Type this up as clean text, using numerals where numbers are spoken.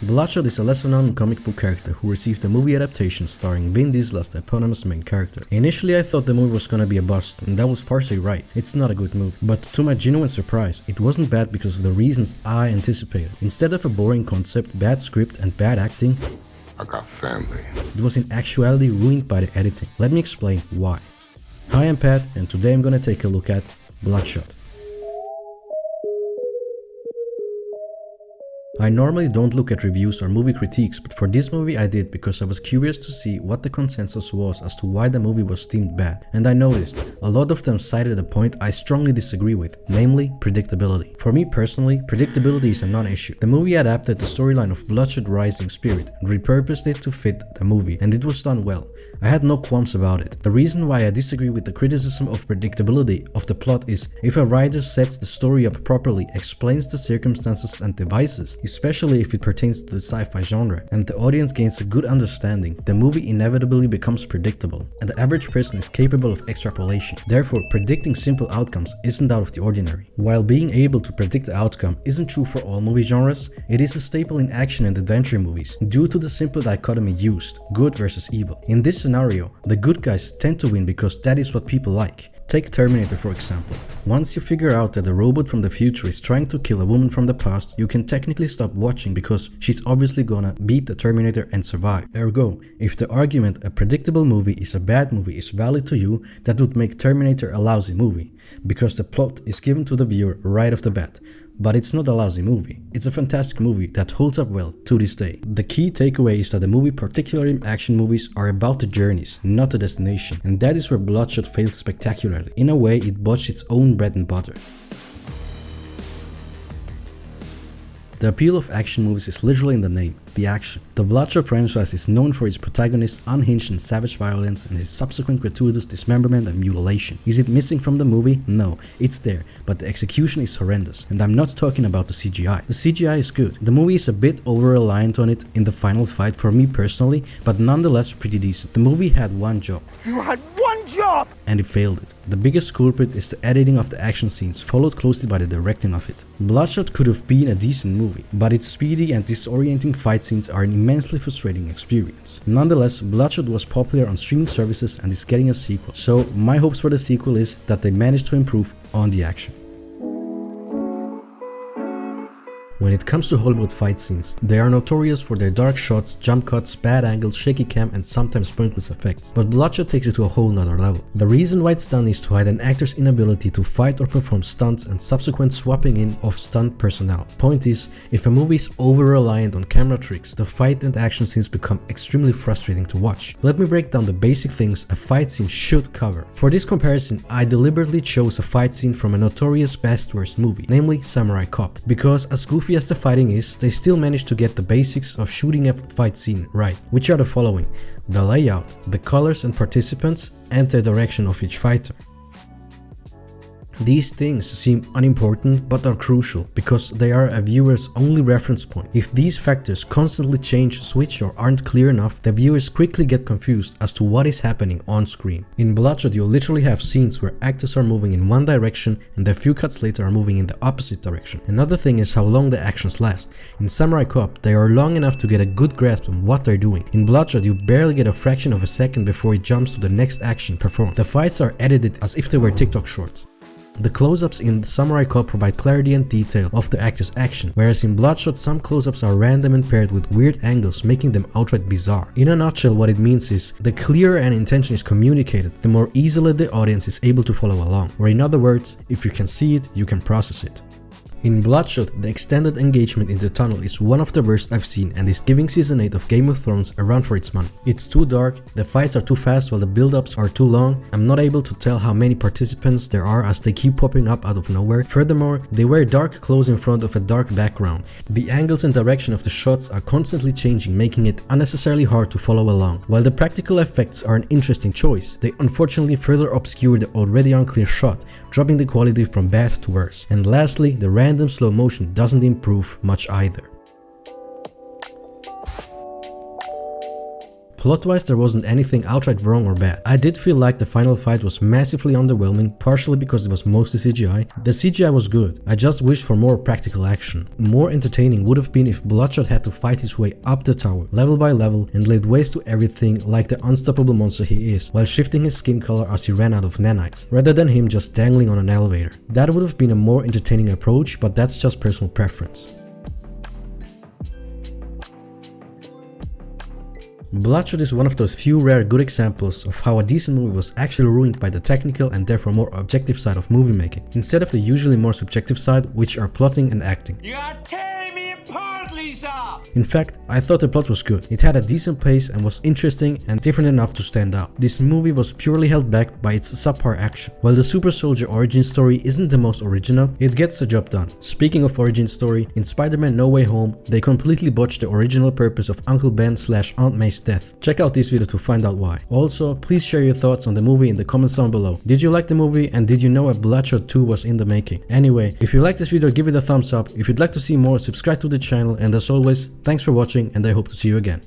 Bloodshot is a lesser-known comic book character who received a movie adaptation starring Vin Diesel as the eponymous main character. Initially I thought the movie was gonna be a bust, and that was partially right. It's not a good movie. But to my genuine surprise, it wasn't bad because of the reasons I anticipated. Instead of a boring concept, bad script and bad acting, I got family. it was in actuality ruined by the editing. Let me explain why. Hi, I'm Pat, and today I'm gonna take a look at Bloodshot. I normally don't look at reviews or movie critiques, but for this movie I did because I was curious to see what the consensus was as to why the movie was deemed bad, and I noticed a lot of them cited a point I strongly disagree with, namely predictability. For me personally, predictability is a non-issue. The movie adapted the storyline of Bloodshot rising spirit and repurposed it to fit the movie, and it was done well. I had no qualms about it. The reason why I disagree with the criticism of predictability of the plot is if a writer sets the story up properly, explains the circumstances and devices, especially if it pertains to the sci-fi genre, and the audience gains a good understanding, the movie inevitably becomes predictable, and the average person is capable of extrapolation. Therefore, predicting simple outcomes isn't out of the ordinary. While being able to predict the outcome isn't true for all movie genres, it is a staple in action and adventure movies due to the simple dichotomy used, good versus evil. In this scenario, the good guys tend to win because that is what people like. Take Terminator for example. Once you figure out that the robot from the future is trying to kill a woman from the past, you can technically stop watching because she's obviously gonna beat the Terminator and survive. Ergo, if the argument a predictable movie is a bad movie is valid to you, that would make Terminator a lousy movie, because the plot is given to the viewer right off the bat. But it's not a lousy movie. It's a fantastic movie that holds up well to this day. The key takeaway is that the movie, particularly action movies, are about the journeys, not the destination, and that is where Bloodshot fails spectacularly. In a way, it botched its own bread and butter. The appeal of action movies is literally in the name, the action. The Bloodshot franchise is known for its protagonist's unhinged and savage violence and his subsequent gratuitous dismemberment and mutilation. Is it missing from the movie? No, it's there, but the execution is horrendous, and I'm not talking about the CGI. The CGI is good. The movie is a bit over-reliant on it in the final fight for me personally, but nonetheless pretty decent. The movie had one job. You had one job! And it failed it. The biggest culprit is the editing of the action scenes, followed closely by the directing of it. Bloodshot could have been a decent movie, but its speedy and disorienting fight scenes are an immensely frustrating experience. Nonetheless, Bloodshot was popular on streaming services and is getting a sequel, so my hopes for the sequel is that they manage to improve on the action. When it comes to Hollywood fight scenes, they are notorious for their dark shots, jump cuts, bad angles, shaky cam and sometimes pointless effects, but Bloodshot takes it to a whole nother level. The reason why it's done is to hide an actor's inability to fight or perform stunts and subsequent swapping in of stunt personnel. Point is, if a movie is over-reliant on camera tricks, the fight and action scenes become extremely frustrating to watch. Let me break down the basic things a fight scene should cover. For this comparison, I deliberately chose a fight scene from a notorious best-worst movie, namely Samurai Cop, because as goofy as the fighting is, they still managed to get the basics of shooting a fight scene right, which are the following: the layout, the colors and participants, and the direction of each fighter. These things seem unimportant but are crucial because they are a viewer's only reference point. If these factors constantly change, switch or aren't clear enough, the viewers quickly get confused as to what is happening on screen. In Bloodshot you literally have scenes where actors are moving in one direction and a few cuts later are moving in the opposite direction. Another thing is how long the actions last. In Samurai Cop they are long enough to get a good grasp on what they're doing. In Bloodshot you barely get a fraction of a second before it jumps to the next action performed. The fights are edited as if they were TikTok shorts. The close-ups in Samurai Cop provide clarity and detail of the actor's action, whereas in Bloodshot some close-ups are random and paired with weird angles, making them outright bizarre. In a nutshell, what it means is, the clearer an intention is communicated, the more easily the audience is able to follow along, or in other words, if you can see it, you can process it. In Bloodshot, the extended engagement in the tunnel is one of the worst I've seen and is giving Season 8 of Game of Thrones a run for its money. It's too dark, the fights are too fast while the build-ups are too long, I'm not able to tell how many participants there are as they keep popping up out of nowhere. Furthermore, they wear dark clothes in front of a dark background. The angles and direction of the shots are constantly changing, making it unnecessarily hard to follow along. While the practical effects are an interesting choice, they unfortunately further obscure the already unclear shot, dropping the quality from bad to worse. And lastly, the random slow motion doesn't improve much either. Plot-wise, there wasn't anything outright wrong or bad. I did feel like the final fight was massively underwhelming, partially because it was mostly CGI. The CGI was good, I just wished for more practical action. More entertaining would have been if Bloodshot had to fight his way up the tower, level by level, and laid waste to everything like the unstoppable monster he is, while shifting his skin color as he ran out of nanites, rather than him just dangling on an elevator. That would have been a more entertaining approach, but that's just personal preference. Bloodshot is one of those few rare good examples of how a decent movie was actually ruined by the technical and therefore more objective side of movie making, instead of the usually more subjective side, which are plotting and acting. You are tearing me apart, Lisa! In fact, I thought the plot was good. It had a decent pace and was interesting and different enough to stand out. This movie was purely held back by its subpar action. While the super soldier origin story isn't the most original, it gets the job done. Speaking of origin story, in Spider-Man No Way Home, they completely botched the original purpose of Uncle Ben / Aunt May's death. Check out this video to find out why. Also, please share your thoughts on the movie in the comments down below. Did you like the movie, and did you know a Bloodshot 2 was in the making? Anyway, if you like this video, give it a thumbs up. If you'd like to see more, subscribe to the channel, and as always, thanks for watching and I hope to see you again.